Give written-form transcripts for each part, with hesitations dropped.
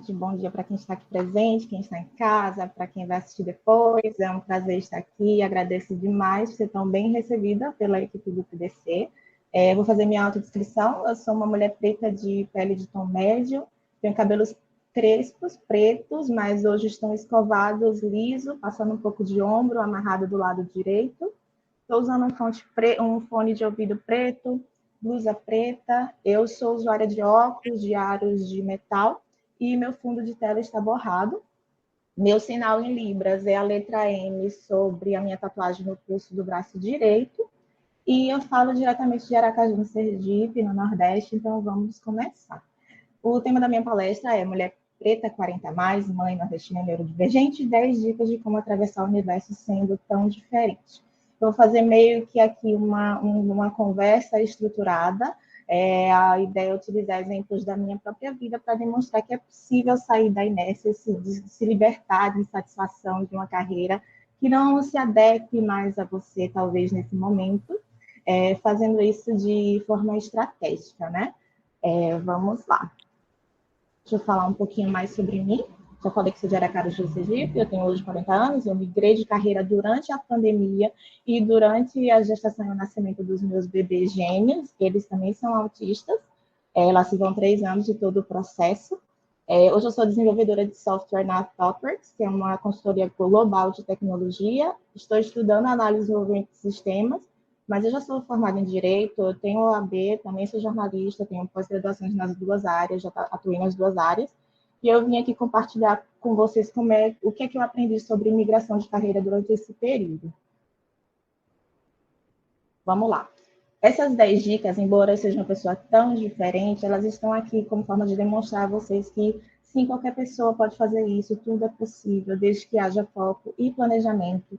Bom dia para quem está aqui presente, quem está em casa, para quem vai assistir depois. É um prazer estar aqui. Agradeço demais por ser tão bem recebida pela equipe do PDC. Vou fazer minha autodescrição. Eu sou uma mulher preta de pele de tom médio, tenho cabelos crespos, pretos, mas hoje estão escovados, liso, passando um pouco de ombro, amarrado do lado direito. Estou usando um fone de ouvido preto, blusa preta. Eu sou usuária de óculos, de aros de metal e meu fundo de tela está borrado. Meu sinal em libras é a letra M sobre a minha tatuagem no pulso do braço direito. E eu falo diretamente de Aracaju, no Sergipe, no Nordeste, então vamos começar. O tema da minha palestra é Mulher Preta 40 mais, mãe nordestina neurodivergente, 10 dicas de como atravessar o universo sendo tão diferente. Eu vou fazer meio que aqui uma conversa estruturada. A ideia é utilizar exemplos da minha própria vida para demonstrar que é possível sair da inércia, se libertar de insatisfação de uma carreira que não se adeque mais a você, talvez, nesse momento, fazendo isso de forma estratégica, né? Vamos lá. Deixa eu falar um pouquinho mais sobre mim. Já falei que sou de Aracaju, Sergipe, eu tenho hoje 40 anos, eu migrei de carreira durante a pandemia e durante a gestação e o nascimento dos meus bebês gêmeos, eles também são autistas, lá se vão 3 anos de todo o processo. Hoje eu sou desenvolvedora de software na TopWorks, que é uma consultoria global de tecnologia, estou estudando análise e desenvolvimento de sistemas, mas eu já sou formada em Direito, eu tenho OAB, também sou jornalista, tenho pós-graduações nas duas áreas, já atuei nas duas áreas, e eu vim aqui compartilhar com vocês o que é que eu aprendi sobre migração de carreira durante esse período. Vamos lá. Essas 10 dicas, embora eu seja uma pessoa tão diferente, elas estão aqui como forma de demonstrar a vocês que, sim, qualquer pessoa pode fazer isso, tudo é possível, desde que haja foco e planejamento.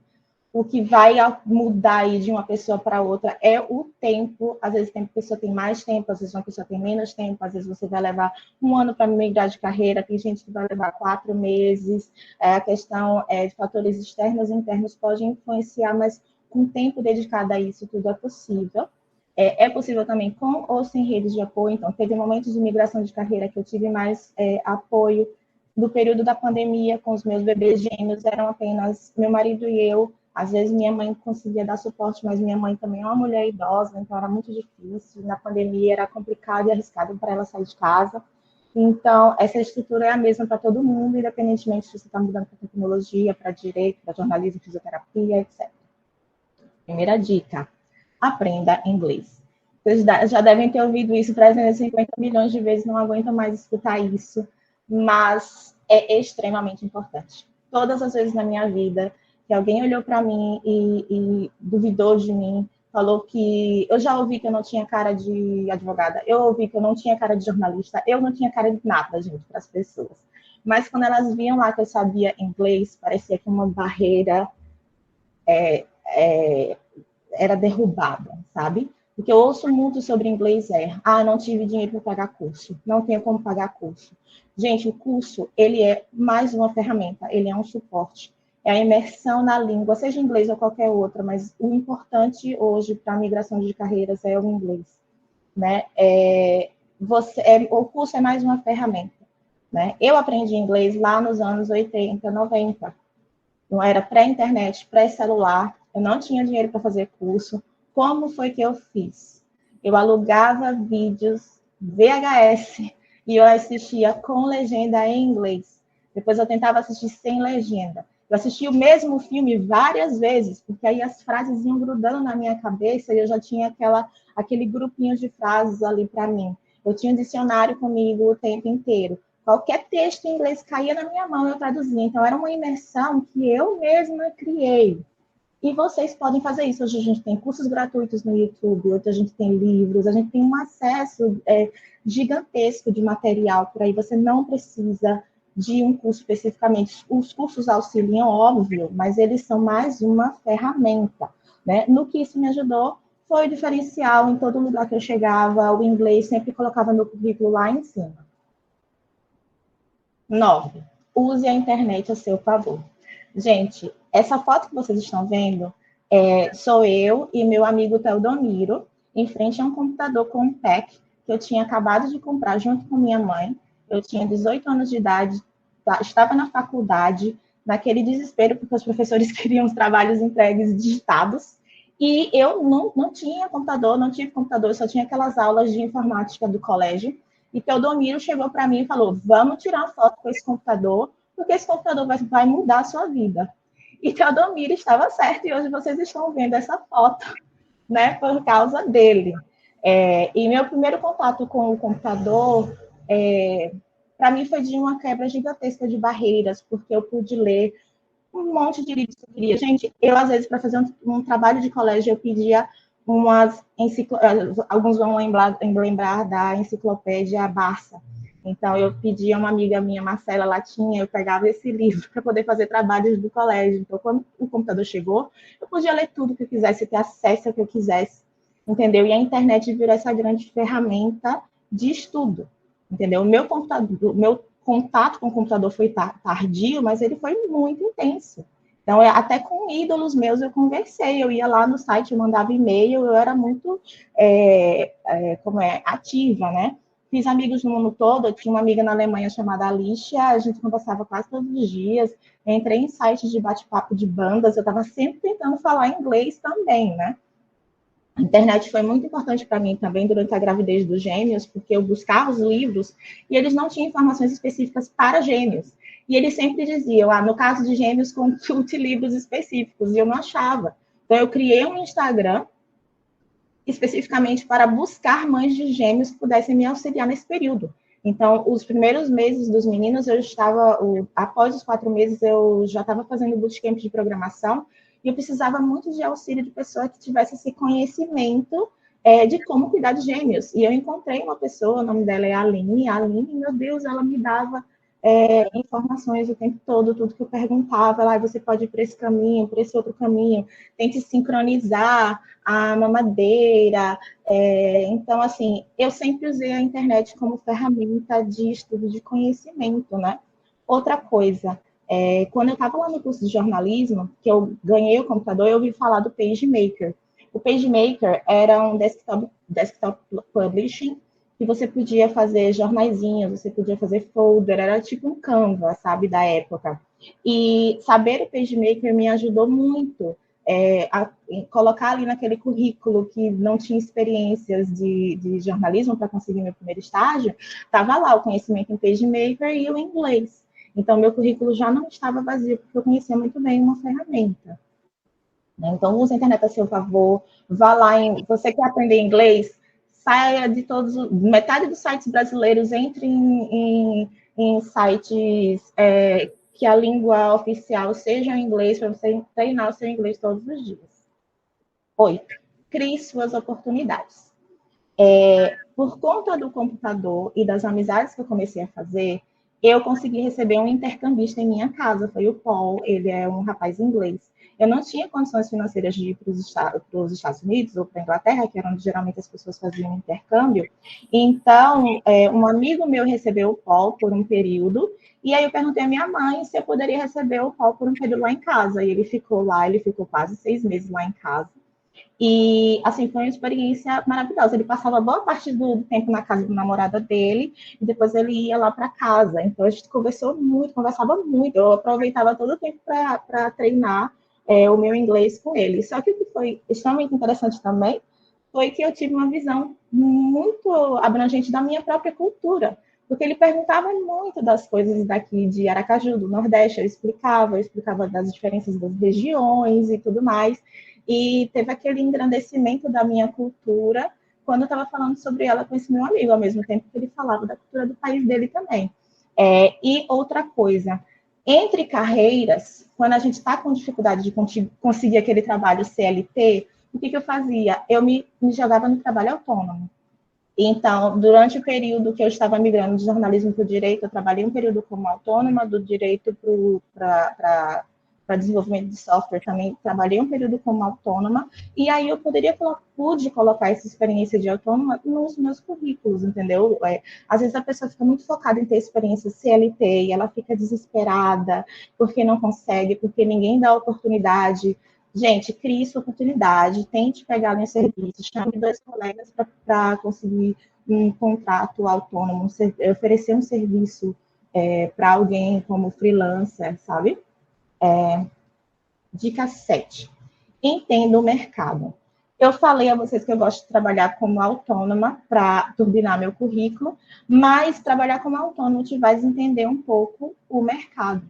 O que vai mudar aí de uma pessoa para outra é o tempo. Às vezes a pessoa tem mais tempo, às vezes uma pessoa tem menos tempo, às vezes você vai levar 1 ano para migrar de carreira, tem gente que vai levar 4 meses. A questão de fatores externos e internos pode influenciar, mas com tempo dedicado a isso, tudo é possível. É possível também com ou sem redes de apoio. Então, teve momentos de migração de carreira que eu tive mais apoio. No período da pandemia, com os meus bebês gêmeos, eram apenas meu marido e eu. Às vezes minha mãe conseguia dar suporte, mas minha mãe também é uma mulher idosa, então era muito difícil. Na pandemia era complicado e arriscado para ela sair de casa. Então, essa estrutura é a mesma para todo mundo, independentemente se você está mudando para tecnologia, para direito, para jornalismo, fisioterapia, etc. Primeira dica, aprenda inglês. Vocês já devem ter ouvido isso 350 milhões de vezes, não aguento mais escutar isso, mas é extremamente importante. Todas as vezes na minha vida que alguém olhou para mim e duvidou de mim, falou que... Eu já ouvi que eu não tinha cara de advogada, eu ouvi que eu não tinha cara de jornalista, eu não tinha cara de nada, gente, para as pessoas. Mas quando elas viam lá que eu sabia inglês, parecia que uma barreira era derrubada, sabe? O que eu ouço muito sobre inglês não tive dinheiro para pagar curso, não tenho como pagar curso. Gente, o curso, ele é mais uma ferramenta, ele é um suporte. É a imersão na língua, seja inglês ou qualquer outra, mas o importante hoje para a migração de carreiras é o inglês, né? O curso é mais uma ferramenta, né? Eu aprendi inglês lá nos anos 80, 90. Não era pré-internet, pré-celular, eu não tinha dinheiro para fazer curso. Como foi que eu fiz? Eu alugava vídeos VHS e eu assistia com legenda em inglês. Depois eu tentava assistir sem legenda. Eu assisti o mesmo filme várias vezes, porque aí as frases iam grudando na minha cabeça e eu já tinha aquele grupinho de frases ali para mim. Eu tinha um dicionário comigo o tempo inteiro. Qualquer texto em inglês caía na minha mão e eu traduzia. Então, era uma imersão que eu mesma criei. E vocês podem fazer isso. Hoje a gente tem cursos gratuitos no YouTube, hoje a gente tem livros, a gente tem um acesso gigantesco de material por aí. Você não precisa de um curso especificamente. Os cursos auxiliam, óbvio, mas eles são mais uma ferramenta, né? No que isso me ajudou foi o diferencial em todo lugar que eu chegava, o inglês sempre colocava meu currículo lá em cima. 9. Use a internet a seu favor. Gente, essa foto que vocês estão vendo sou eu e meu amigo Teodomiro, em frente a um computador com um PEC, que eu tinha acabado de comprar junto com minha mãe. Eu tinha 18 anos de idade, estava na faculdade, naquele desespero, porque os professores queriam os trabalhos entregues digitados. E eu não tinha computador, não tive computador, só tinha aquelas aulas de informática do colégio. E Teodomiro chegou para mim e falou: vamos tirar uma foto com esse computador, porque esse computador vai mudar a sua vida. E Teodomiro estava certo, e hoje vocês estão vendo essa foto, né, por causa dele. E meu primeiro contato com o computador, para mim, foi de uma quebra gigantesca de barreiras, porque eu pude ler um monte de livros que eu queria. Gente, eu, às vezes, para fazer um trabalho de colégio, eu pedia umas alguns vão lembrar da enciclopédia Barça. Então, eu pedia a uma amiga minha, Marcela, ela tinha, eu pegava esse livro para poder fazer trabalhos do colégio. Então, quando o computador chegou, eu podia ler tudo que eu quisesse, ter acesso ao que eu quisesse, entendeu? E a internet virou essa grande ferramenta de estudo, entendeu? O meu contato com o computador foi tardio, mas ele foi muito intenso. Então, até com ídolos meus eu conversei, eu ia lá no site, eu mandava e-mail, eu era muito ativa, né? Fiz amigos no mundo todo, eu tinha uma amiga na Alemanha chamada Alicia, a gente conversava quase todos os dias, entrei em sites de bate-papo de bandas, eu estava sempre tentando falar inglês também, né? A internet foi muito importante para mim também durante a gravidez dos gêmeos, porque eu buscava os livros e eles não tinham informações específicas para gêmeos. E eles sempre diziam, no caso de gêmeos, consulte livros específicos, e eu não achava. Então, eu criei um Instagram especificamente para buscar mães de gêmeos que pudessem me auxiliar nesse período. Então, os primeiros meses dos meninos, após os 4 meses, eu já estava fazendo bootcamp de programação, e eu precisava muito de auxílio de pessoa que tivesse esse conhecimento de como cuidar de gêmeos. E eu encontrei uma pessoa, o nome dela é Aline. A Aline, meu Deus, ela me dava informações o tempo todo, tudo que eu perguntava, você pode ir para esse caminho, para esse outro caminho, tente sincronizar a mamadeira. Então, assim, eu sempre usei a internet como ferramenta de estudo de conhecimento, né? Outra coisa, quando eu estava lá no curso de jornalismo, que eu ganhei o computador, eu ouvi falar do PageMaker. O PageMaker era um desktop publishing, que você podia fazer jornaizinhos, você podia fazer folder, era tipo um Canva, sabe, da época. E saber o PageMaker me ajudou muito a colocar ali naquele currículo que não tinha experiências de jornalismo para conseguir meu primeiro estágio, estava lá o conhecimento em PageMaker e o inglês. Então, meu currículo já não estava vazio, porque eu conhecia muito bem uma ferramenta. Então, use a internet a seu favor, vá lá você quer aprender inglês, saia de metade dos sites brasileiros, entre em sites que a língua oficial seja em inglês, para você treinar o seu inglês todos os dias. 8. Crie suas oportunidades. Por conta do computador e das amizades que eu comecei a fazer, eu consegui receber um intercambista em minha casa, foi o Paul, ele é um rapaz inglês. Eu não tinha condições financeiras de ir para os Estados Unidos ou para a Inglaterra, que era onde geralmente as pessoas faziam intercâmbio. Então, um amigo meu recebeu o Paul por um período, e aí eu perguntei à minha mãe se eu poderia receber o Paul por um período lá em casa. E ele ficou quase 6 meses lá em casa. E, assim, foi uma experiência maravilhosa. Ele passava boa parte do tempo na casa do namorado dele, e depois ele ia lá para casa. Então, a gente conversava muito. Eu aproveitava todo o tempo para treinar o meu inglês com ele. Só que o que foi extremamente interessante também foi que eu tive uma visão muito abrangente da minha própria cultura. Porque ele perguntava muito das coisas daqui de Aracaju, do Nordeste, eu explicava das diferenças das regiões e tudo mais. E teve aquele engrandecimento da minha cultura quando eu estava falando sobre ela com esse meu amigo, ao mesmo tempo que ele falava da cultura do país dele também. E outra coisa, entre carreiras, quando a gente está com dificuldade de conseguir aquele trabalho CLT, o que eu fazia? Eu me jogava no trabalho autônomo. Então, durante o período que eu estava migrando de jornalismo para o direito, eu trabalhei um período como autônoma, do direito para desenvolvimento de software também trabalhei um período como autônoma, e aí eu pude colocar essa experiência de autônoma nos meus currículos, entendeu? Às vezes a pessoa fica muito focada em ter experiência CLT, e ela fica desesperada, porque não consegue, porque ninguém dá oportunidade. Gente, crie sua oportunidade, tente pegar no serviço, chame 2 colegas para conseguir um contrato autônomo, oferecer um serviço para alguém como freelancer, sabe? Dica 7. Entenda o mercado. Eu falei a vocês que eu gosto de trabalhar como autônoma para turbinar meu currículo, mas trabalhar como autônomo te faz entender um pouco o mercado,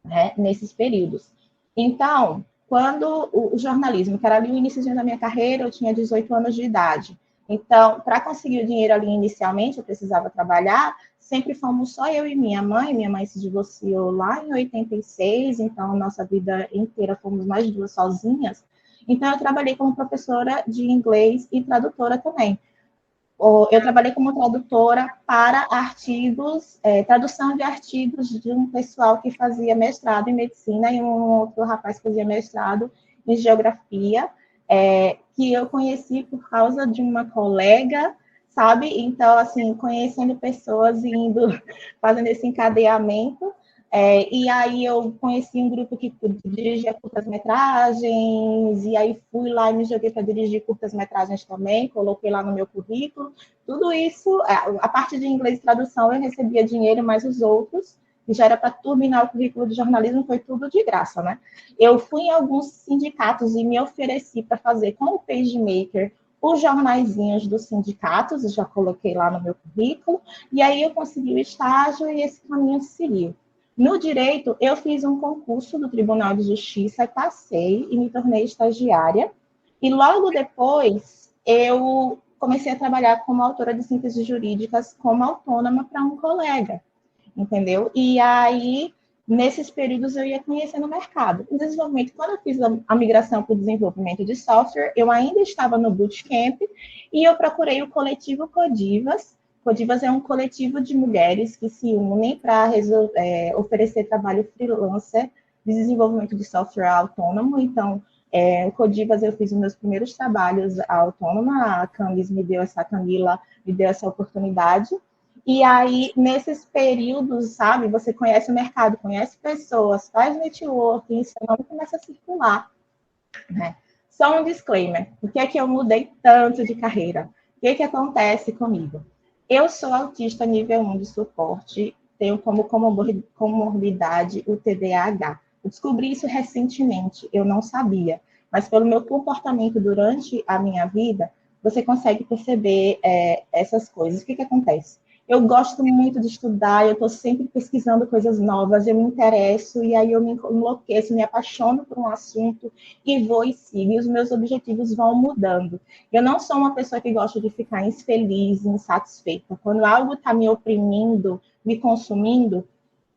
né, nesses períodos. Então, quando o jornalismo, que era ali o início da minha carreira, eu tinha 18 anos de idade. Então, para conseguir o dinheiro ali inicialmente, eu precisava trabalhar. Sempre fomos só eu e minha mãe. Minha mãe se divorciou lá em 86, então nossa vida inteira fomos nós duas sozinhas. Então, eu trabalhei como professora de inglês e tradutora também. Eu trabalhei como tradutora para artigos, tradução de artigos de um pessoal que fazia mestrado em medicina e um outro rapaz que fazia mestrado em geografia, que eu conheci por causa de uma colega, sabe? Então, assim, conhecendo pessoas e indo, fazendo esse encadeamento. E aí eu conheci um grupo que dirigia curtas-metragens, e aí fui lá e me joguei para dirigir curtas-metragens também, coloquei lá no meu currículo. Tudo isso, a parte de inglês e tradução eu recebia dinheiro, mas os outros, que já era para turbinar o currículo de jornalismo, foi tudo de graça, né? Eu fui em alguns sindicatos e me ofereci para fazer com o PageMaker os jornaizinhos dos sindicatos, eu já coloquei lá no meu currículo, e aí eu consegui o estágio e esse caminho seguiu. No direito, eu fiz um concurso do Tribunal de Justiça, passei e me tornei estagiária. E logo depois, eu comecei a trabalhar como autora de síntese jurídicas, como autônoma para um colega, entendeu? E aí, nesses períodos, eu ia conhecendo o mercado. O desenvolvimento, quando eu fiz a migração para o desenvolvimento de software, eu ainda estava no bootcamp e eu procurei o coletivo Codivas. Codivas é um coletivo de mulheres que se unem para oferecer trabalho freelancer de desenvolvimento de software autônomo. Então, o Codivas eu fiz os meus primeiros trabalhos autônoma, a Camila me deu essa oportunidade. E aí, nesses períodos, sabe, você conhece o mercado, conhece pessoas, faz networking, seu nome começa a circular, né? Só um disclaimer, por que é que eu mudei tanto de carreira? O que é que acontece comigo? Eu sou autista nível 1 de suporte, tenho como comorbidade o TDAH. Eu descobri isso recentemente, eu não sabia, mas pelo meu comportamento durante a minha vida, você consegue perceber essas coisas. O que acontece? Eu gosto muito de estudar, eu estou sempre pesquisando coisas novas, eu me interesso, e aí eu me enlouqueço, me apaixono por um assunto, e vou e sigo, e os meus objetivos vão mudando. Eu não sou uma pessoa que gosta de ficar infeliz, insatisfeita. Quando algo está me oprimindo, me consumindo,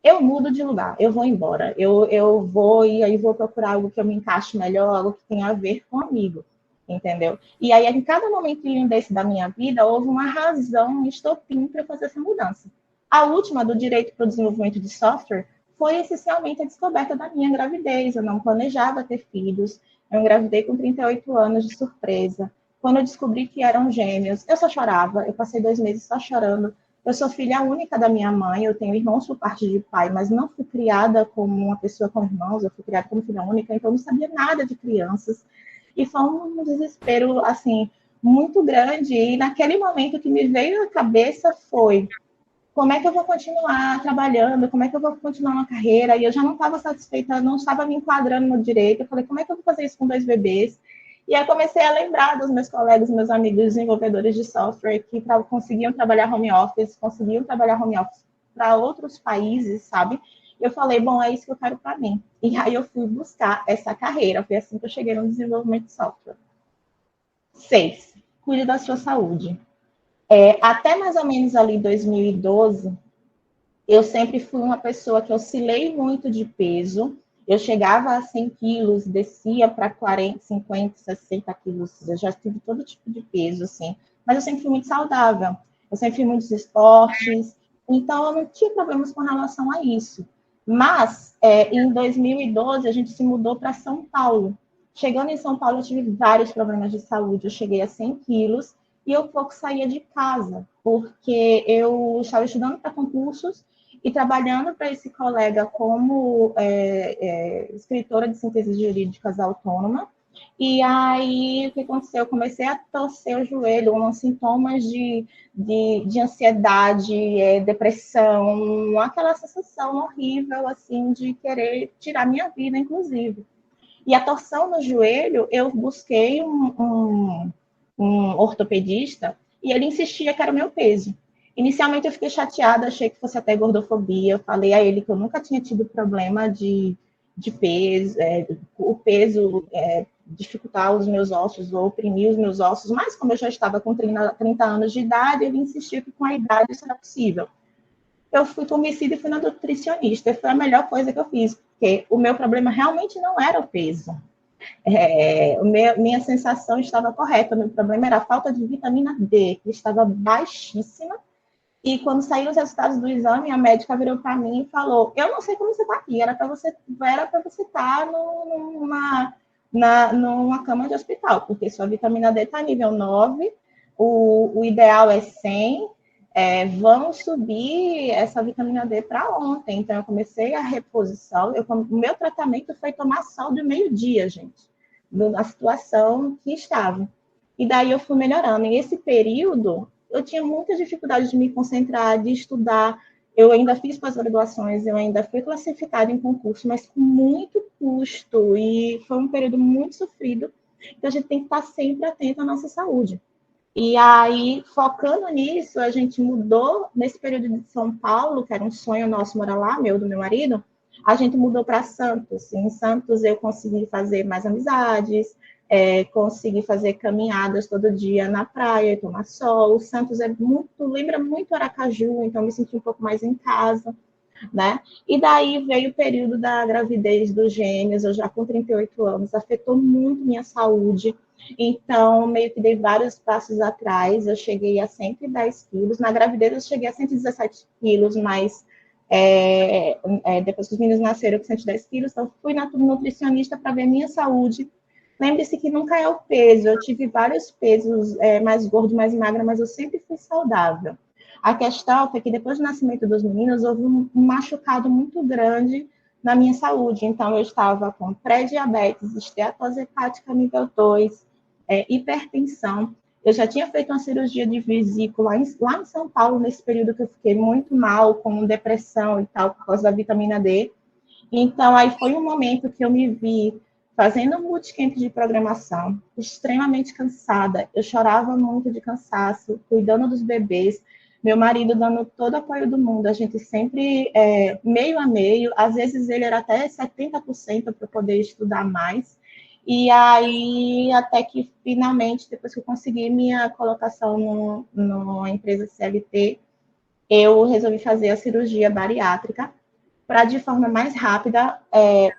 eu mudo de lugar, eu vou embora. Eu vou e aí vou procurar algo que eu me encaixe melhor, algo que tenha a ver comigo, entendeu? E aí, em cada momento desse da minha vida, houve uma razão, um estopim para fazer essa mudança. A última, do direito para o desenvolvimento de software, foi essencialmente a descoberta da minha gravidez. Eu não planejava ter filhos, eu engravidei com 38 anos de surpresa. Quando eu descobri que eram gêmeos, eu só chorava, eu passei 2 meses só chorando. Eu sou filha única da minha mãe, eu tenho irmãos por parte de pai, mas não fui criada como uma pessoa com irmãos, eu fui criada como filha única, então eu não sabia nada de crianças. E foi um desespero, assim, muito grande. E naquele momento que me veio à cabeça foi: como é que eu vou continuar trabalhando? Como é que eu vou continuar uma carreira? E eu já não estava satisfeita, não estava me enquadrando no direito. Eu falei: como é que eu vou fazer isso com 2 bebês? E aí comecei a lembrar dos meus colegas, meus amigos desenvolvedores de software que conseguiam trabalhar home office para outros países, sabe? Eu falei: bom, é isso que eu quero para mim. E aí eu fui buscar essa carreira. Foi assim que eu cheguei no desenvolvimento de software. 6. Cuide da sua saúde. Até mais ou menos ali 2012, eu sempre fui uma pessoa que oscilei muito de peso. Eu chegava a 100 quilos, descia para 40, 50, 60 quilos. Eu já tive todo tipo de peso, assim. Mas eu sempre fui muito saudável. Eu sempre fiz muitos esportes. Então, eu não tinha problemas com relação a isso. Mas, em 2012, a gente se mudou para São Paulo. Chegando em São Paulo, eu tive vários problemas de saúde. Eu cheguei a 100 quilos e eu pouco saía de casa, porque eu estava estudando para concursos e trabalhando para esse colega como escritora de sínteses jurídicas autônoma. E aí, o que aconteceu? Eu comecei a torcer o joelho, uns sintomas de ansiedade, depressão, aquela sensação horrível, assim, de querer tirar minha vida, inclusive. E a torção no joelho, eu busquei um ortopedista e ele insistia que era o meu peso. Inicialmente eu fiquei chateada, achei que fosse até gordofobia. Eu falei a ele que eu nunca tinha tido problema de peso, o peso dificultar os meus ossos ou oprimir os meus ossos, mas como eu já estava com 30 anos de idade, ele insistiu que com a idade isso era possível. Eu fui convencida e fui na nutricionista. Foi a melhor coisa que eu fiz, porque o meu problema realmente não era o peso. Minha sensação estava correta, o meu problema era a falta de vitamina D, que estava baixíssima. E quando saíram os resultados do exame, a médica virou para mim e falou: Eu não sei como você está aqui, era para você estar numa cama de hospital, porque sua vitamina D está nível 9, o ideal é 100, vamos subir essa vitamina D para ontem. Então, eu comecei a reposição. O meu tratamento foi tomar sol de meio-dia, gente, na situação que estava. E daí eu fui melhorando. E esse período, eu tinha muita dificuldade de me concentrar, de estudar. Eu ainda fiz pós-graduações, eu ainda fui classificada em concurso, mas com muito custo. E foi um período muito sofrido. Então, a gente tem que estar sempre atento à nossa saúde. E aí, focando nisso, a gente mudou, nesse período de São Paulo, que era um sonho nosso morar lá, do meu marido, a gente mudou para Santos. Em Santos eu consegui fazer mais amizades, consegui fazer caminhadas todo dia na praia, tomar sol. O Santos lembra muito Aracaju, então me senti um pouco mais em casa, né? E daí veio o período da gravidez dos gêmeos, eu já com 38 anos, afetou muito minha saúde. Então, meio que dei vários passos atrás, eu cheguei a 110 quilos. Na gravidez, eu cheguei a 117 quilos, mas depois que os meninos nasceram com 110 quilos, então fui na nutricionista para ver minha saúde. Lembre-se que nunca é o peso, eu tive vários pesos, mais gordo, mais magra, mas eu sempre fui saudável. A questão foi que depois do nascimento dos meninos, houve um machucado muito grande na minha saúde. Então, eu estava com pré-diabetes, esteatose hepática nível 2, hipertensão. Eu já tinha feito uma cirurgia de vesícula lá em São Paulo, nesse período que eu fiquei muito mal, com depressão e tal, por causa da vitamina D. Então, aí foi um momento que eu me vi fazendo um bootcamp de programação, extremamente cansada. Eu chorava muito de cansaço, cuidando dos bebês, meu marido dando todo o apoio do mundo, a gente sempre meio a meio, às vezes ele era até 70% para poder estudar mais. E aí, até que finalmente, depois que eu consegui minha colocação numa empresa CLT, eu resolvi fazer a cirurgia bariátrica para, de forma mais rápida,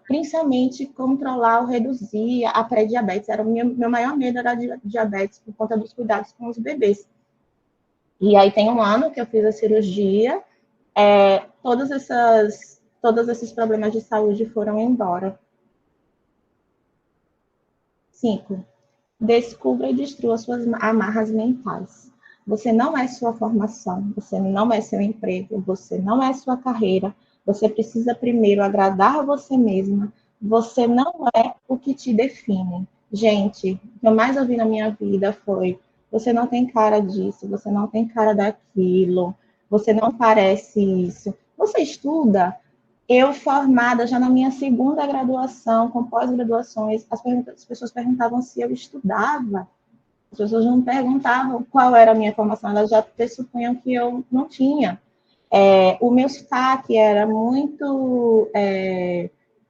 principalmente controlar ou reduzir a pré-diabetes. Era meu maior medo era a diabetes por conta dos cuidados com os bebês. E aí tem um ano que eu fiz a cirurgia, todos esses problemas de saúde foram embora. 5. Descubra e destrua suas amarras mentais. Você não é sua formação, você não é seu emprego, você não é sua carreira. Você precisa primeiro agradar a você mesma. Você não é o que te define. Gente, o que eu mais ouvi na minha vida foi: você não tem cara disso, você não tem cara daquilo, você não parece isso. Você estuda? Eu, formada já na minha segunda graduação, com pós-graduações, as pessoas perguntavam se eu estudava. As pessoas não perguntavam qual era a minha formação, elas já pressupunham que eu não tinha. O meu sotaque era muito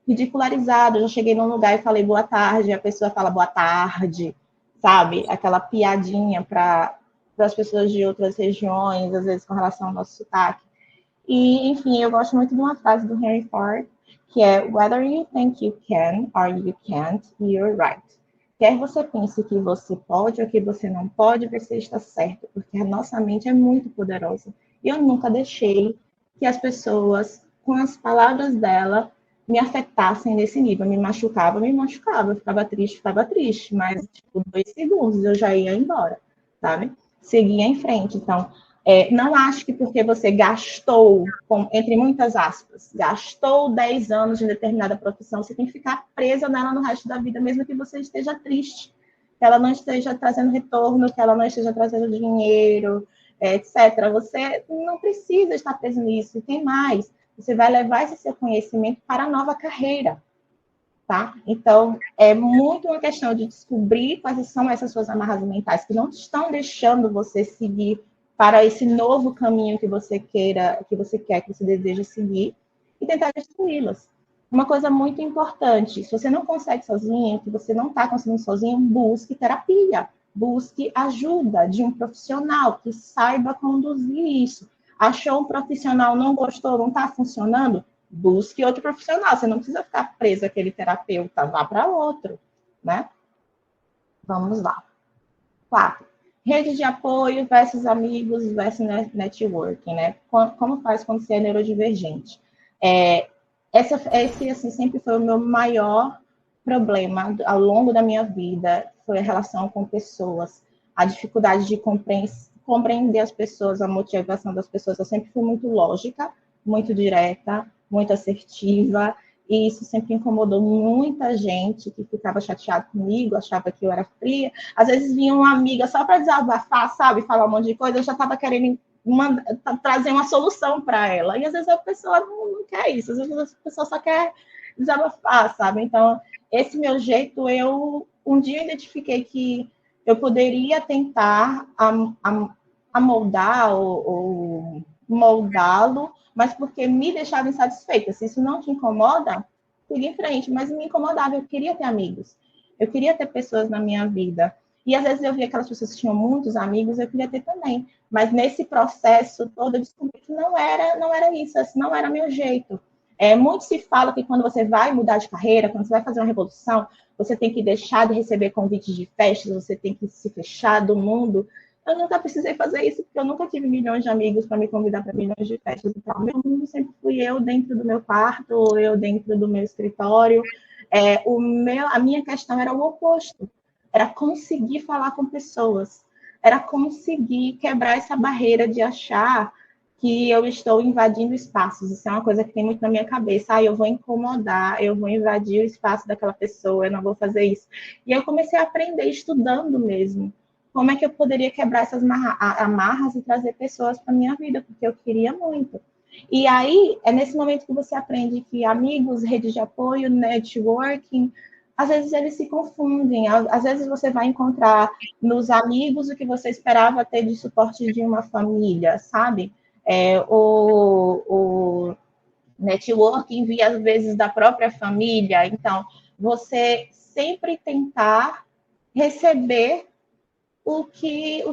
ridicularizado. Eu já cheguei num lugar e falei boa tarde, a pessoa fala boa tarde, sabe? Aquela piadinha para as pessoas de outras regiões, às vezes com relação ao nosso sotaque. E, enfim, eu gosto muito de uma frase do Henry Ford, que é: Whether you think you can or you can't, you're right. Quer você pense que você pode ou que você não pode, você está certo, porque a nossa mente é muito poderosa. E eu nunca deixei que as pessoas, com as palavras dela, me afetassem nesse nível. Me machucava, ficava triste, mas, tipo, 2 segundos eu já ia embora, sabe? Seguia em frente. Então, Não acho que porque você gastou, entre muitas aspas, gastou 10 anos em determinada profissão, você tem que ficar presa nela no resto da vida, mesmo que você esteja triste, que ela não esteja trazendo retorno, que ela não esteja trazendo dinheiro, etc. Você não precisa estar preso nisso. E tem mais, você vai levar esse seu conhecimento para a nova carreira. Tá? Então, é muito uma questão de descobrir quais são essas suas amarras mentais que não estão deixando você seguir para esse novo caminho que você queira, que você quer, que você deseja seguir, e tentar destruí-las. Uma coisa muito importante, se você não consegue sozinho, que você não está conseguindo sozinho, busque terapia, busque ajuda de um profissional que saiba conduzir isso. Achou um profissional, não gostou, não está funcionando? Busque outro profissional. Você não precisa ficar preso àquele terapeuta, vá para outro, né? Vamos lá. 4. Rede de apoio versus amigos versus networking, né? Como faz quando você é neurodivergente? Esse assim, sempre foi o meu maior problema ao longo da minha vida, foi a relação com pessoas, a dificuldade de compreender as pessoas, a motivação das pessoas. Eu sempre fui muito lógica, muito direta, muito assertiva, e isso sempre incomodou muita gente que ficava chateado comigo, achava que eu era fria. Às vezes vinha uma amiga só para desabafar, sabe, falar um monte de coisa, eu já estava querendo trazer uma solução para ela. E às vezes a pessoa não quer isso, às vezes a pessoa só quer desabafar, sabe? Então, esse meu jeito, um dia identifiquei que eu poderia tentar amoldar ou moldá-lo, mas porque me deixava insatisfeita. Se isso não te incomoda, siga em frente. Mas me incomodava, eu queria ter amigos, eu queria ter pessoas na minha vida. E às vezes eu via aquelas pessoas que tinham muitos amigos, eu queria ter também. Mas nesse processo todo, eu descobri que não era isso, esse não era meu jeito. Muito se fala que quando você vai mudar de carreira, quando você vai fazer uma revolução, você tem que deixar de receber convites de festas, você tem que se fechar do mundo. Eu nunca precisei fazer isso, porque eu nunca tive milhões de amigos para me convidar para milhões de festas. Então, meu mundo sempre fui eu dentro do meu quarto, ou eu dentro do meu escritório. A minha questão era o oposto. Era conseguir falar com pessoas. Era conseguir quebrar essa barreira de achar que eu estou invadindo espaços. Isso é uma coisa que tem muito na minha cabeça. Eu vou incomodar, eu vou invadir o espaço daquela pessoa, eu não vou fazer isso. E eu comecei a aprender estudando mesmo. Como é que eu poderia quebrar essas amarras e trazer pessoas para a minha vida, porque eu queria muito. E aí, é nesse momento que você aprende que amigos, rede de apoio, networking, às vezes eles se confundem. Às vezes você vai encontrar nos amigos o que você esperava ter de suporte de uma família, sabe? O networking via, às vezes, da própria família. Então, você sempre tentar receber o que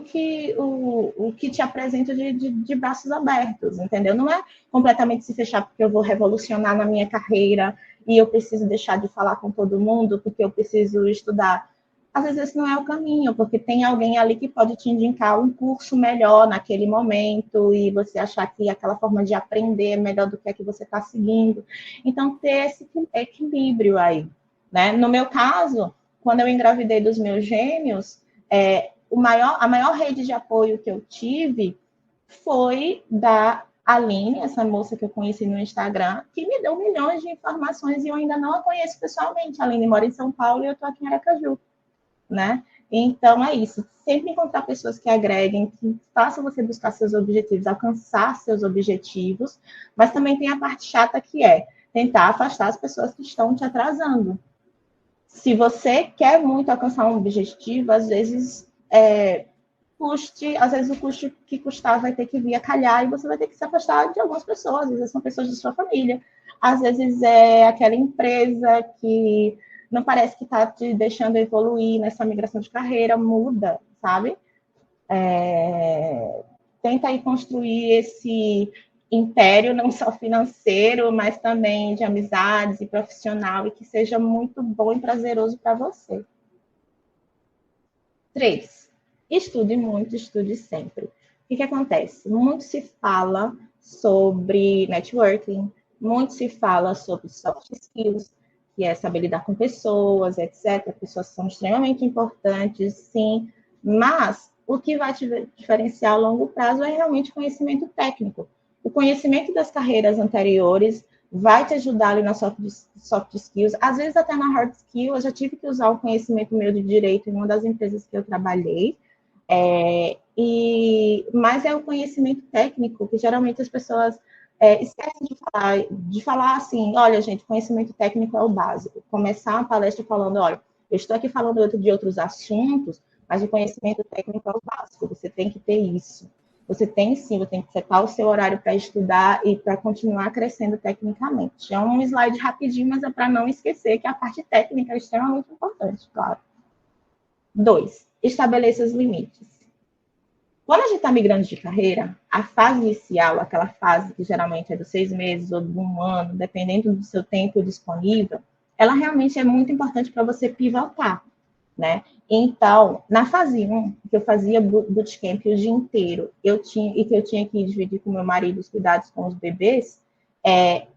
te apresenta de braços abertos, entendeu? Não é completamente se fechar porque eu vou revolucionar na minha carreira e eu preciso deixar de falar com todo mundo porque eu preciso estudar. Às vezes esse não é o caminho, porque tem alguém ali que pode te indicar um curso melhor naquele momento e você achar que aquela forma de aprender é melhor do que a que você está seguindo. Então, ter esse equilíbrio aí, né? No meu caso, quando eu engravidei dos meus gêmeos, a maior rede de apoio que eu tive foi da Aline, essa moça que eu conheci no Instagram, que me deu milhões de informações e eu ainda não a conheço pessoalmente. A Aline mora em São Paulo e eu estou aqui em Aracaju, né? Então é isso, sempre encontrar pessoas que agreguem, que façam você buscar seus objetivos, alcançar seus objetivos, mas também tem a parte chata que é tentar afastar as pessoas que estão te atrasando. Se você quer muito alcançar um objetivo, às vezes o custo que custar vai ter que vir a calhar e você vai ter que se afastar de algumas pessoas, às vezes são pessoas de sua família, às vezes é aquela empresa que não parece que está te deixando evoluir nessa migração de carreira, muda, sabe? Tenta aí construir esse império, não só financeiro, mas também de amizades e profissional, e que seja muito bom e prazeroso para você. 3. Estude muito, estude sempre. O que acontece? Muito se fala sobre networking, muito se fala sobre soft skills, que é saber lidar com pessoas, etc. Pessoas são extremamente importantes, sim, mas o que vai te diferenciar a longo prazo é realmente conhecimento técnico. O conhecimento das carreiras anteriores vai te ajudar ali na soft skills, às vezes até na hard skill. Eu já tive que usar o conhecimento meu de direito em uma das empresas que eu trabalhei, mas é o conhecimento técnico que geralmente as pessoas esquecem de falar assim, olha, gente, conhecimento técnico é o básico. Começar uma palestra falando, olha, eu estou aqui falando de outros assuntos, mas o conhecimento técnico é o básico, você tem que ter isso. Você tem sim, você tem que setar o seu horário para estudar e para continuar crescendo tecnicamente. É um slide rapidinho, mas é para não esquecer que a parte técnica é extremamente importante, claro. 2. Estabeleça os limites. Quando a gente está migrando de carreira, a fase inicial, aquela fase que geralmente é dos 6 meses ou de um ano, dependendo do seu tempo disponível, ela realmente é muito importante para você pivotar, né? Então, na fase 1, que eu fazia bootcamp o dia inteiro, que eu tinha que dividir com meu marido os cuidados com os bebês,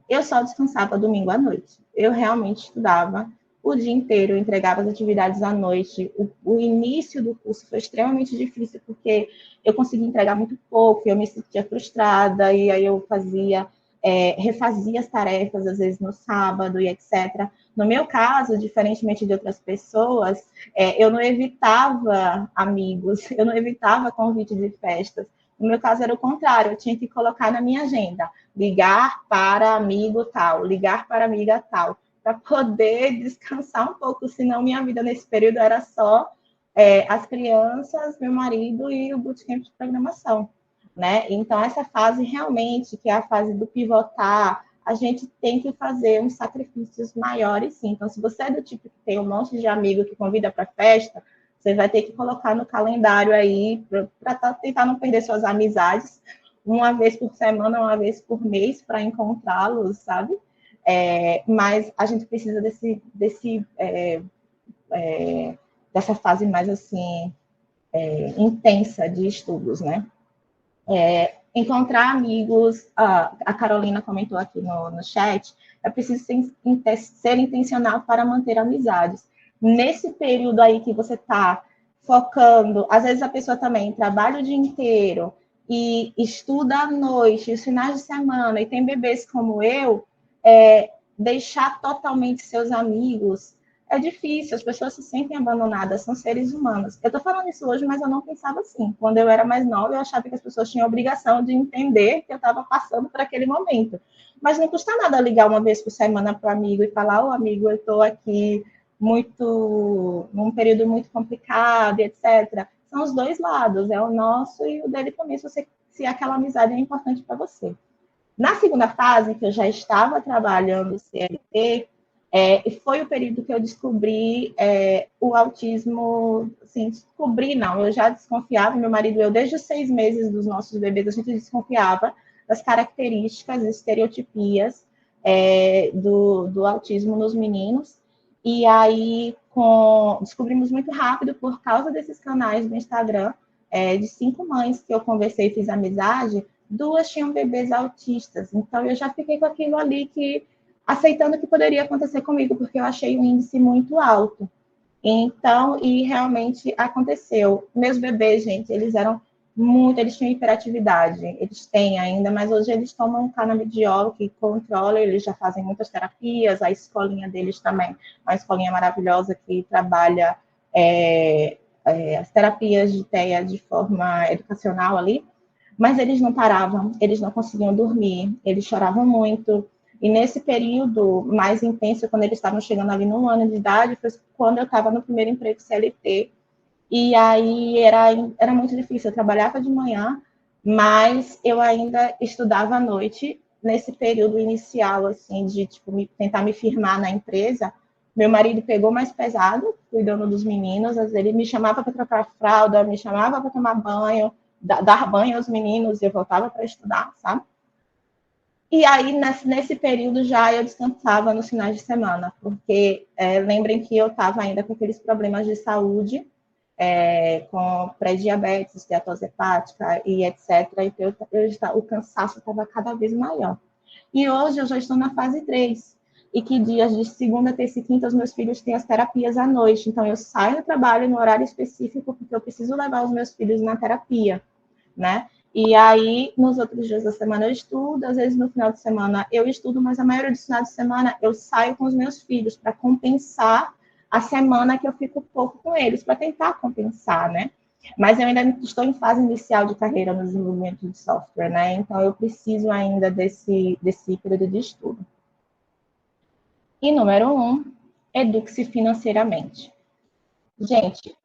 eu só descansava domingo à noite. Eu realmente estudava o dia inteiro, eu entregava as atividades à noite. O início do curso foi extremamente difícil, porque eu conseguia entregar muito pouco, eu me sentia frustrada, e aí eu refazia as tarefas, às vezes no sábado e etc. No meu caso, diferentemente de outras pessoas, eu não evitava amigos, eu não evitava convite de festas. No meu caso era o contrário, eu tinha que colocar na minha agenda, ligar para amigo tal, ligar para amiga tal, para poder descansar um pouco, senão minha vida nesse período era só as crianças, meu marido e o bootcamp de programação, né? Então, essa fase realmente, que é a fase do pivotar, a gente tem que fazer uns sacrifícios maiores, sim. Então, se você é do tipo que tem um monte de amigo que convida para festa, você vai ter que colocar no calendário aí para tentar não perder suas amizades, uma vez por semana, uma vez por mês, para encontrá-los, sabe? Mas a gente precisa dessa fase mais assim intensa de estudos, né? Encontrar amigos, a Carolina comentou aqui no chat, é preciso ser intencional para manter amizades. Nesse período aí que você está focando, às vezes a pessoa também trabalha o dia inteiro e estuda à noite, os finais de semana, e tem bebês como eu, deixar totalmente seus amigos é difícil, as pessoas se sentem abandonadas, são seres humanos. Eu estou falando isso hoje, mas eu não pensava assim. Quando eu era mais nova, eu achava que as pessoas tinham a obrigação de entender que eu estava passando por aquele momento. Mas não custa nada ligar uma vez por semana para o amigo e falar, amigo, eu estou aqui num período muito complicado, etc. São os dois lados, é o nosso e o dele também, se aquela amizade é importante para você. Na segunda fase, que eu já estava trabalhando CLT, foi o período que eu descobri o autismo, assim, descobri não, eu já desconfiava, meu marido e eu, desde os 6 meses dos nossos bebês, a gente desconfiava das características, estereotipias do autismo nos meninos, e aí descobrimos muito rápido, por causa desses canais do Instagram, de 5 mães que eu conversei e fiz amizade, 2 tinham bebês autistas, então eu já fiquei com aquilo ali aceitando que poderia acontecer comigo, porque eu achei o índice muito alto. Então, e realmente aconteceu. Meus bebês, gente, eles tinham hiperatividade, eles têm ainda, mas hoje eles tomam canabidiol que controla, eles já fazem muitas terapias, a escolinha deles também, uma escolinha maravilhosa que trabalha as terapias de TEA de forma educacional ali, mas eles não paravam, eles não conseguiam dormir, eles choravam muito. E nesse período mais intenso, quando eles estavam chegando ali no ano de idade, foi quando eu estava no primeiro emprego CLT. E aí era muito difícil. Eu trabalhava de manhã, mas eu ainda estudava à noite. Nesse período inicial, assim, de tipo, tentar me firmar na empresa, meu marido pegou mais pesado, cuidando dos meninos. Às vezes ele me chamava para trocar fralda, me chamava para tomar banho, dar banho aos meninos, e eu voltava para estudar, sabe? E aí, nesse período, já eu descansava nos finais de semana, porque lembrem que eu estava ainda com aqueles problemas de saúde, com pré-diabetes, esteatose hepática e etc. Então, o cansaço estava cada vez maior. E hoje eu já estou na fase 3. e que dias de segunda, terça e quinta os meus filhos têm as terapias à noite. Então, eu saio do trabalho no horário específico, porque eu preciso levar os meus filhos na terapia, né? E aí, nos outros dias da semana eu estudo, às vezes no final de semana eu estudo, mas a maioria dos finais de semana eu saio com os meus filhos para compensar a semana que eu fico pouco com eles, para tentar compensar, né? Mas eu ainda estou em fase inicial de carreira no desenvolvimento de software, né? Então eu preciso ainda desse período de estudo. E número 1, eduque-se financeiramente. Gente,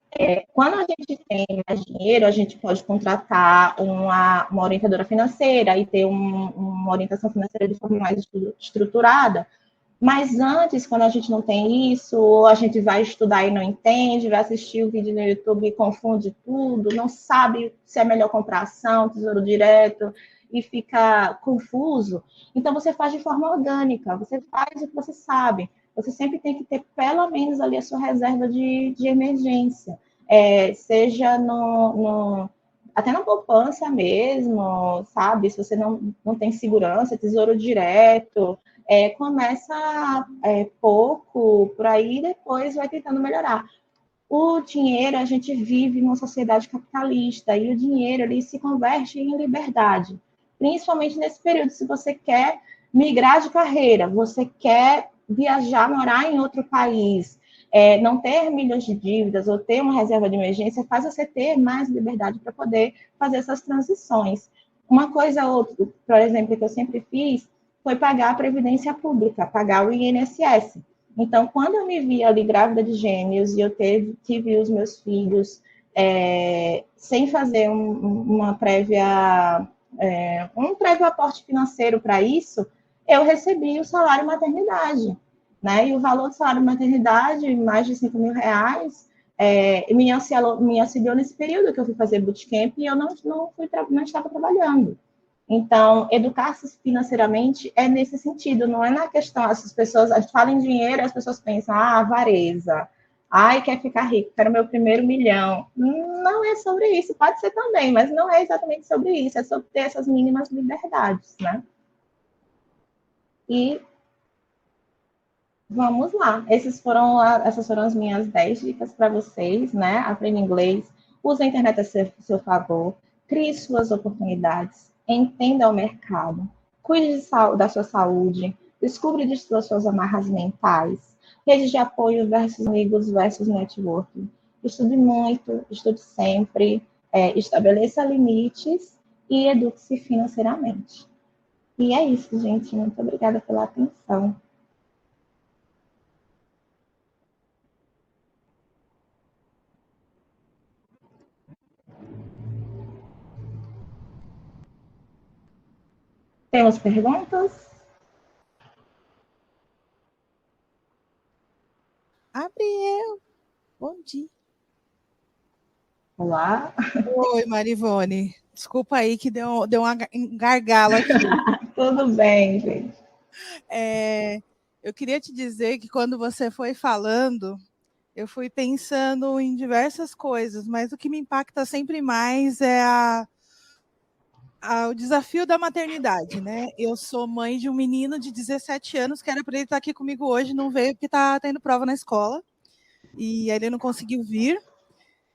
quando a gente tem mais dinheiro, a gente pode contratar uma orientadora financeira e ter uma orientação financeira de forma mais estruturada. Mas antes, quando a gente não tem isso, ou a gente vai estudar e não entende, vai assistir o vídeo no YouTube e confunde tudo, não sabe se é melhor comprar ação, tesouro direto, e fica confuso. Então, você faz de forma orgânica, você faz o que você sabe. Você sempre tem que ter pelo menos ali a sua reserva de emergência. Seja até na poupança mesmo, sabe? Se você não tem segurança, tesouro direto, começa pouco por aí e depois vai tentando melhorar. O dinheiro, a gente vive numa sociedade capitalista e o dinheiro ele se converte em liberdade, principalmente nesse período. Se você quer migrar de carreira, você quer viajar, morar em outro país, não ter milhões de dívidas ou ter uma reserva de emergência, faz você ter mais liberdade para poder fazer essas transições. Uma coisa ou outra, por exemplo, que eu sempre fiz, foi pagar a Previdência Pública, pagar o INSS. Então, quando eu me vi ali grávida de gêmeos e eu tive os meus filhos sem fazer um prévio aporte financeiro para isso, eu recebi o salário maternidade, né? E o valor do salário maternidade, mais de R$ 5.000, me auxiliou nesse período que eu fui fazer bootcamp e eu não estava trabalhando. Então, educar-se financeiramente é nesse sentido, não é na questão, a gente fala em dinheiro, as pessoas pensam, avareza, quer ficar rico, quero meu primeiro milhão. Não é sobre isso, pode ser também, mas não é exatamente sobre isso, é sobre ter essas mínimas liberdades, né? E vamos lá, essas foram as minhas 10 dicas para vocês, né? Aprenda inglês, use a internet a seu favor, crie suas oportunidades, entenda o mercado, cuide da sua saúde, descubra de suas amarras mentais, rede de apoio versus amigos versus networking. Estude muito, estude sempre, estabeleça limites e eduque-se financeiramente. E é isso, gente. Muito obrigada pela atenção. Temos perguntas? Abriel, bom dia. Olá. Oi, Marivone. Desculpa aí que deu um gargalo aqui. Tudo bem, gente. Eu queria te dizer que quando você foi falando, eu fui pensando em diversas coisas, mas o que me impacta sempre mais é o desafio da maternidade, né? Eu sou mãe de um menino de 17 anos, que era para ele estar aqui comigo hoje, não veio porque está tendo prova na escola, e ele não conseguiu vir.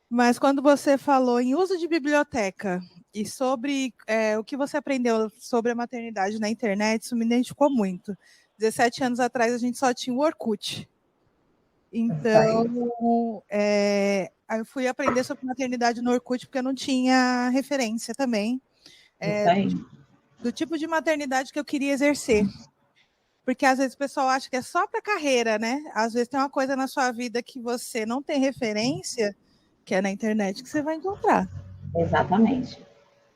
Mas quando você falou em uso de biblioteca e sobre o que você aprendeu sobre a maternidade na internet, isso me identificou muito. 17 anos atrás, a gente só tinha o Orkut. Então, eu fui aprender sobre maternidade no Orkut porque eu não tinha referência também do tipo de maternidade que eu queria exercer. Porque às vezes o pessoal acha que é só para carreira, né? Às vezes tem uma coisa na sua vida que você não tem referência, que é na internet, que você vai encontrar. Exatamente.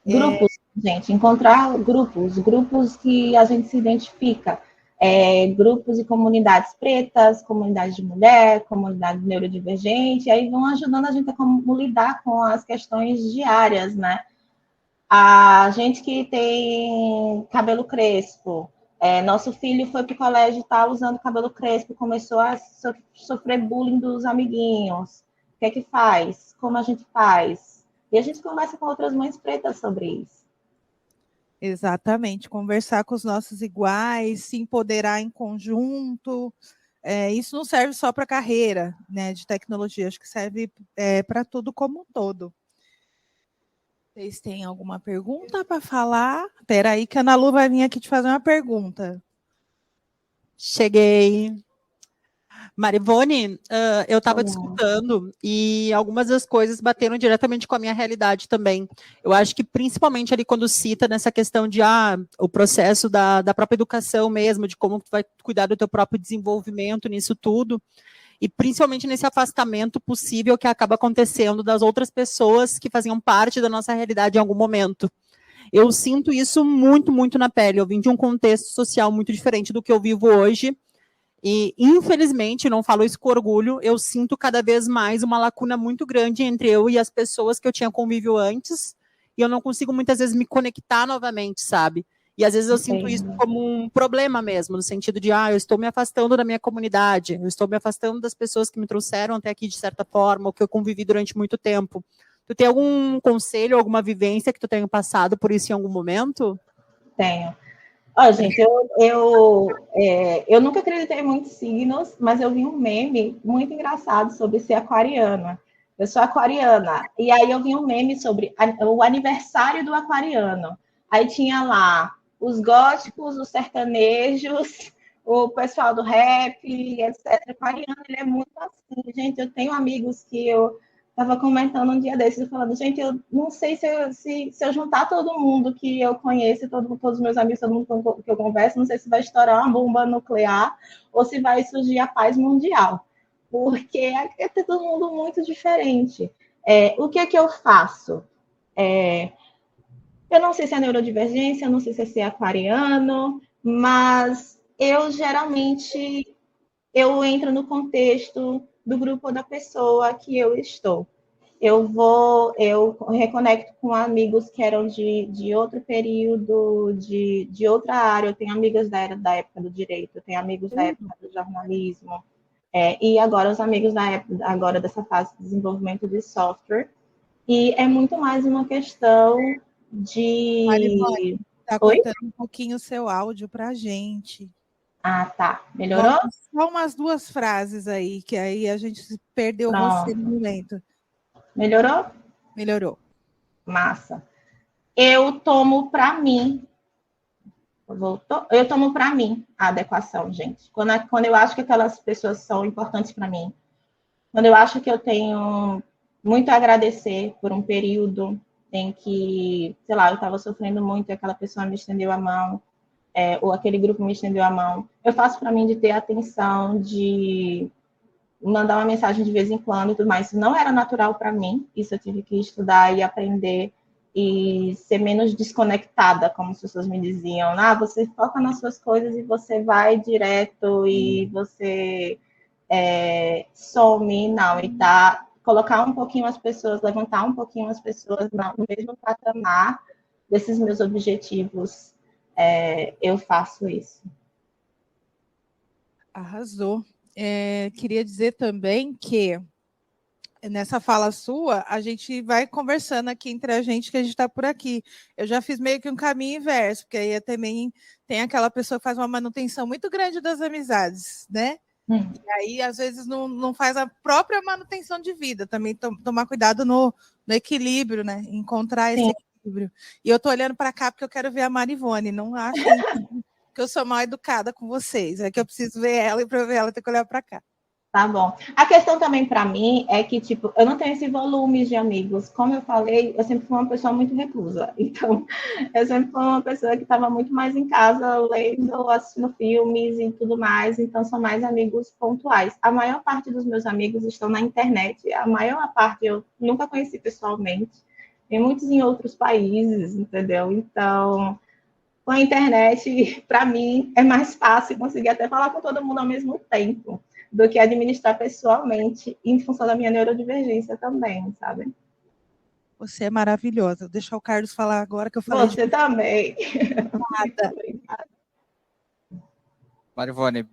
Grupos, gente, encontrar grupos que a gente se identifica. Grupos e comunidades pretas, comunidade de mulher, comunidade neurodivergente, aí vão ajudando a gente a como lidar com as questões diárias, né? A gente que tem cabelo crespo, nosso filho foi para o colégio e está usando cabelo crespo, começou a sofrer bullying dos amiguinhos. O que é que faz? Como a gente faz? E a gente conversa com outras mães pretas sobre isso. Exatamente, conversar com os nossos iguais, se empoderar em conjunto. Isso não serve só para a carreira, né, de tecnologia, acho que serve para tudo como um todo. Vocês têm alguma pergunta para falar? Espera aí que a Ana Lu vai vir aqui te fazer uma pergunta. Cheguei. Marivone, eu estava te escutando e algumas das coisas bateram diretamente com a minha realidade também. Eu acho que principalmente ali quando cita nessa questão de o processo da própria educação mesmo, de como tu vai cuidar do teu próprio desenvolvimento nisso tudo, e principalmente nesse afastamento possível que acaba acontecendo das outras pessoas que faziam parte da nossa realidade em algum momento. Eu sinto isso muito, muito na pele. Eu vim de um contexto social muito diferente do que eu vivo hoje. E, infelizmente, não falo isso com orgulho, eu sinto cada vez mais uma lacuna muito grande entre eu e as pessoas que eu tinha convívio antes, e eu não consigo muitas vezes me conectar novamente, sabe? E às vezes eu sinto isso como um problema mesmo, no sentido de, eu estou me afastando da minha comunidade, eu estou me afastando das pessoas que me trouxeram até aqui de certa forma, ou que eu convivi durante muito tempo. Tu tem algum conselho, alguma vivência que tu tenha passado por isso em algum momento? Tenho. Gente, eu nunca acreditei em muitos signos, mas eu vi um meme muito engraçado sobre ser aquariana. Eu sou aquariana. E aí eu vi um meme sobre o aniversário do aquariano. Aí tinha lá os góticos, os sertanejos, o pessoal do rap, etc. O aquariano, ele é muito assim. Gente, eu tenho amigos que eu estava comentando um dia desses, falando, gente, eu não sei se eu juntar todo mundo que eu conheço, todos os meus amigos, todo mundo que eu converso, não sei se vai estourar uma bomba nuclear ou se vai surgir a paz mundial, porque é todo mundo muito diferente. O que é que eu faço? Eu não sei se é neurodivergência, eu não sei se é ser aquariano, mas eu geralmente eu entro no contexto do grupo da pessoa que eu estou. Eu reconecto com amigos que eram de outro período, de outra área. Eu tenho amigas da época do direito, eu tenho amigos da época do jornalismo, e agora os amigos da época, agora dessa fase de desenvolvimento de software. E é muito mais uma questão de... Marivone, está cortando um pouquinho o seu áudio para a gente. Tá. Melhorou? Só umas 2 frases aí, que aí a gente perdeu você no momento. Melhorou? Melhorou. Massa. Eu tomo para mim. Voltou? Eu tomo para mim a adequação, gente. Quando eu acho que aquelas pessoas são importantes para mim, quando eu acho que eu tenho muito a agradecer por um período em que, sei lá, eu estava sofrendo muito e aquela pessoa me estendeu a mão, ou aquele grupo me estendeu a mão, eu faço para mim de ter atenção, de mandar uma mensagem de vez em quando e tudo mais. Isso não era natural para mim, isso eu tive que estudar e aprender e ser menos desconectada, como as pessoas me diziam. Você foca nas suas coisas e você vai direto e você some, não, e colocar um pouquinho as pessoas, levantar um pouquinho as pessoas no mesmo patamar desses meus objetivos, eu faço isso. Arrasou. Queria dizer também que nessa fala sua, a gente vai conversando aqui entre a gente, que a gente está por aqui. Eu já fiz meio que um caminho inverso, porque aí também tem aquela pessoa que faz uma manutenção muito grande das amizades, né? E aí, às vezes, não faz a própria manutenção de vida. Também tomar cuidado no equilíbrio, né? Encontrar esse equilíbrio. E eu estou olhando para cá porque eu quero ver a Marivone. Não achem que eu sou mal educada com vocês. É que eu preciso ver ela e para ver ela, eu tenho que olhar para cá. Tá bom. A questão também para mim é que, tipo, eu não tenho esse volume de amigos. Como eu falei, eu sempre fui uma pessoa muito reclusa. Então, eu sempre fui uma pessoa que estava muito mais em casa, lendo, assistindo filmes e tudo mais. Então, são mais amigos pontuais. A maior parte dos meus amigos estão na internet. A maior parte eu nunca conheci pessoalmente. Tem muitos em outros países, entendeu? Então, com a internet, para mim, é mais fácil conseguir até falar com todo mundo ao mesmo tempo do que administrar pessoalmente, em função da minha neurodivergência também, sabe? Você é maravilhosa. Vou deixar o Carlos falar agora que eu falei. Você também. Nada. Marivone,